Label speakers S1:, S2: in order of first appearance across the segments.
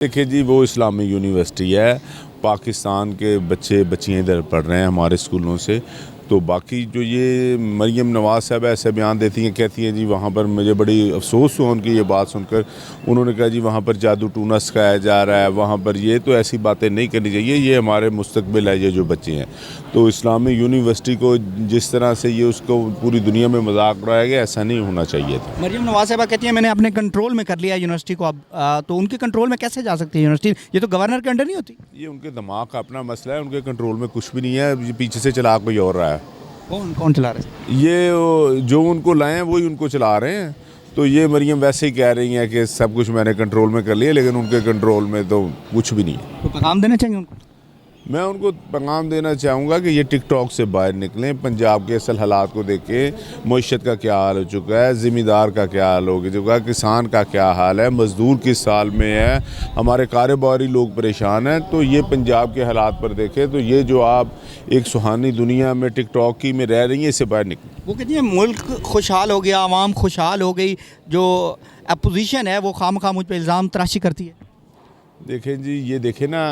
S1: دیکھیے جی وہ اسلامی یونیورسٹی ہے، پاکستان کے بچے بچیاں ادھر پڑھ رہے ہیں ہمارے اسکولوں سے، تو باقی جو یہ مریم نواز صاحب ایسے بیان دیتی ہیں، کہتی ہیں جی وہاں پر مجھے بڑی افسوس ہوا ان کی یہ بات سن کر، انہوں نے کہا جی وہاں پر جادو ٹونا سکھایا جا رہا ہے، وہاں پر یہ تو ایسی باتیں نہیں کرنی چاہیے، یہ ہمارے مستقبل ہے یہ جو بچے ہیں، تو اسلامی یونیورسٹی کو جس طرح سے یہ اس کو پوری دنیا میں مذاق اڑایا گیا ایسا نہیں ہونا چاہیے تھا۔
S2: مریم نواز صاحبہ کہتی ہیں میں نے اپنے کنٹرول میں کر لیا یونیورسٹی کو، اب تو ان کے کنٹرول میں کیسے جا سکتی ہے یونیورسٹی؟ یہ تو گورنر کے انڈر نہیں ہوتی۔
S1: یہ ان کے دماغ کا اپنا مسئلہ ہے، ان کے کنٹرول میں کچھ بھی نہیں ہے، یہ پیچھے سے چلا کوئی اور رہا ہے۔
S2: کون چلا رہے ہیں؟
S1: یہ جو ان کو لائے ہیں وہی ان کو چلا رہے ہیں، تو یہ مریم ویسے ہی کہہ رہی ہیں کہ سب کچھ میں نے کنٹرول میں کر لیا، لیکن ان کے کنٹرول میں تو کچھ بھی نہیں ہے۔
S2: تو پیغام دینا چاہیں گے ان کو؟
S1: میں ان کو پیغام دینا چاہوں گا کہ یہ ٹک ٹاک سے باہر نکلیں، پنجاب کے اصل حالات کو دیکھیں، معیشت کا کیا حال ہو چکا ہے، ذمہ دار کا کیا حال ہو چکا ہے، کسان کا کیا حال ہے، مزدور کس حال میں ہے، ہمارے کاروباری لوگ پریشان ہیں، تو یہ پنجاب کے حالات پر دیکھیں، تو یہ جو آپ ایک سہانی دنیا میں ٹک ٹاک کی میں رہ رہی ہیں اس سے باہر نکلیں۔
S2: وہ کہتی ہیں ملک خوشحال ہو گیا، عوام خوشحال ہو گئی، جو اپوزیشن ہے وہ خواہ مجھ پہ الزام تراشی کرتی ہے۔
S1: دیکھیں جی یہ دیکھیں نا،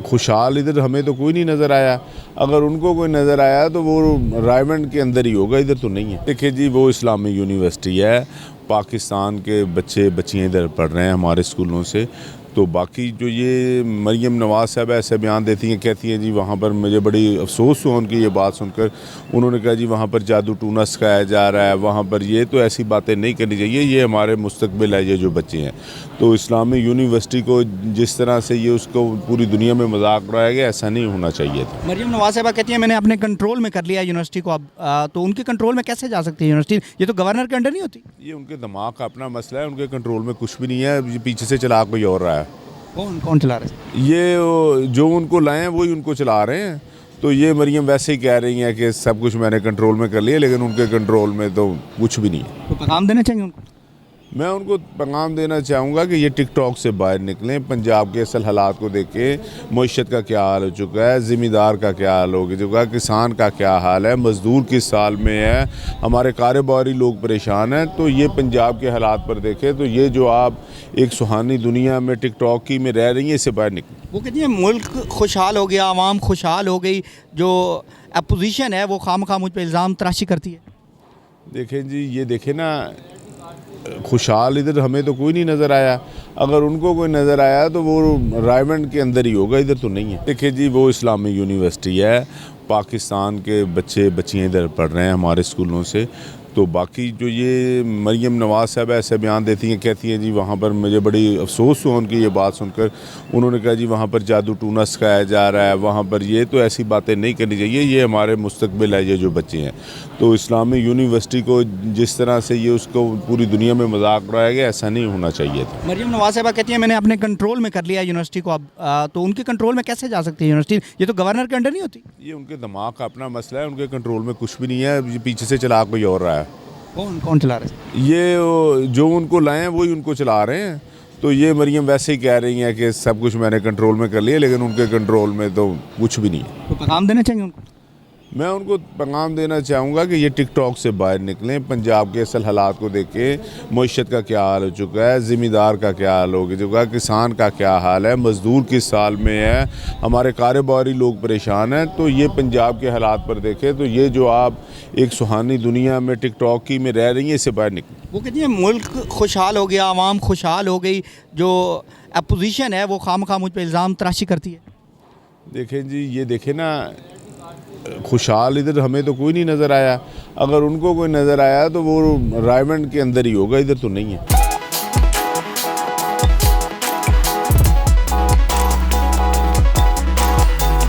S1: خوشحال ادھر ہمیں تو کوئی نہیں نظر آیا، اگر ان کو کوئی نظر آیا تو وہ رائمنڈ کے اندر ہی ہوگا، ادھر تو نہیں ہے۔ دیکھیں جی وہ اسلامی یونیورسٹی ہے، پاکستان کے بچے بچیاں ادھر پڑھ رہے ہیں ہمارے اسکولوں سے، تو باقی جو یہ مریم نواز صاحب ایسے بیان دیتی ہیں، کہتی ہیں جی وہاں پر مجھے بڑی افسوس ہوا ان کی یہ بات سن کر، انہوں نے کہا جی وہاں پر جادو ٹونا سکھایا جا رہا ہے، وہاں پر یہ تو ایسی باتیں نہیں کرنی چاہیے، یہ ہمارے مستقبل ہے یہ جو بچے ہیں، تو اسلامی یونیورسٹی کو جس طرح سے یہ اس کو پوری دنیا میں مذاق اڑایا گیا ایسا نہیں ہونا چاہیے تھا۔
S2: مریم نواز صاحبہ کہتی ہیں میں نے اپنے کنٹرول میں کر لیا یونیورسٹی کو، اب تو ان کے کنٹرول میں کیسے جا سکتی ہے یونیورسٹی؟ یہ تو گورنر کے انڈر نہیں ہوتی۔
S1: یہ ان کے دماغ کا اپنا مسئلہ ہے، ان کے کنٹرول میں کچھ بھی نہیں ہے، یہ پیچھے سے چلا کوئی اور رہا ہے۔
S2: کون چلا رہے ہیں؟
S1: یہ جو ان کو لائے ہیں وہی ان کو چلا رہے ہیں، تو یہ مریم ویسے ہی کہہ رہی ہیں کہ سب کچھ میں نے کنٹرول میں کر لیا، لیکن ان کے کنٹرول میں تو کچھ بھی نہیں ہے۔
S2: تو پیغام دینا چاہیں گے ان کو؟
S1: میں ان کو پیغام دینا چاہوں گا کہ یہ ٹک ٹاک سے باہر نکلیں، پنجاب کے اصل حالات کو دیکھیں، معیشت کا کیا حال ہو چکا ہے، ذمہ دار کا کیا حال ہو چکا ہے، کسان کا کیا حال ہے، مزدور کس حال میں ہے، ہمارے کاروباری لوگ پریشان ہیں، تو یہ پنجاب کے حالات پر دیکھیں، تو یہ جو آپ ایک سہانی دنیا میں ٹک ٹاک کی میں رہ رہی ہیں اس سے باہر نکلیں۔
S2: وہ کہتی ہیں ملک خوشحال ہو گیا، عوام خوشحال ہو گئی، جو اپوزیشن ہے وہ خواہ مجھ پہ الزام تراشی کرتی ہے۔
S1: دیکھیں جی یہ دیکھیں نا، خوشحال ادھر ہمیں تو کوئی نہیں نظر آیا، اگر ان کو کوئی نظر آیا تو وہ رائمنڈ کے اندر ہی ہوگا، ادھر تو نہیں ہے۔ دیکھیں جی وہ اسلامی یونیورسٹی ہے، پاکستان کے بچے بچیاں ادھر پڑھ رہے ہیں ہمارے اسکولوں سے، تو باقی جو یہ مریم نواز صاحب ایسے بیان دیتی ہیں، کہتی ہیں جی وہاں پر مجھے بڑی افسوس ہوا ان کی یہ بات سن کر، انہوں نے کہا جی وہاں پر جادو ٹونا سکھایا جا رہا ہے، وہاں پر یہ تو ایسی باتیں نہیں کرنی چاہیے، یہ ہمارے مستقبل ہے یہ جو بچے ہیں، تو اسلامی یونیورسٹی کو جس طرح سے یہ اس کو پوری دنیا میں مذاق اڑایا گیا ایسا نہیں ہونا چاہیے تھا۔
S2: مریم نواز صاحبہ کہتی ہیں میں نے اپنے کنٹرول میں کر لیا یونیورسٹی کو، اب تو ان کے کنٹرول میں کیسے جا سکتی ہے یونیورسٹی؟ یہ تو گورنر کے انڈر نہیں ہوتی۔
S1: یہ ان کے دماغ کا اپنا مسئلہ ہے، ان کے کنٹرول میں کچھ بھی نہیں ہے، یہ پیچھے سے چلا کوئی اور رہا ہے۔
S2: کون چلا رہے ہیں؟
S1: یہ جو ان کو لائے ہیں وہی ان کو چلا رہے ہیں، تو یہ مریم ویسے ہی کہہ رہی ہیں کہ سب کچھ میں نے کنٹرول میں کر لیا، لیکن ان کے کنٹرول میں تو کچھ بھی نہیں ہے۔
S2: تو پیغام دینا چاہیں گے ان کو؟
S1: میں ان کو پیغام دینا چاہوں گا کہ یہ ٹک ٹاک سے باہر نکلیں، پنجاب کے اصل حالات کو دیکھیں، معیشت کا کیا حال ہو چکا ہے، ذمہ دار کا کیا حال ہو چکا ہے، کسان کا کیا حال ہے، مزدور کس حال میں ہے، ہمارے کاروباری لوگ پریشان ہیں، تو یہ پنجاب کے حالات پر دیکھیں، تو یہ جو آپ ایک سہانی دنیا میں ٹک ٹاک کی میں رہ رہی ہیں اس سے باہر نکلیں۔
S2: وہ کہتی ہیں ملک خوشحال ہو گیا، عوام خوشحال ہو گئی، جو اپوزیشن ہے وہ خواہ مجھ پہ الزام تراشی کرتی ہے۔
S1: دیکھیں جی یہ دیکھیں نا، خوشحال ادھر ہمیں تو کوئی نہیں نظر آیا، اگر ان کو کوئی نظر آیا تو وہ رائمنڈ کے اندر ہی ہوگا، ادھر تو نہیں ہے۔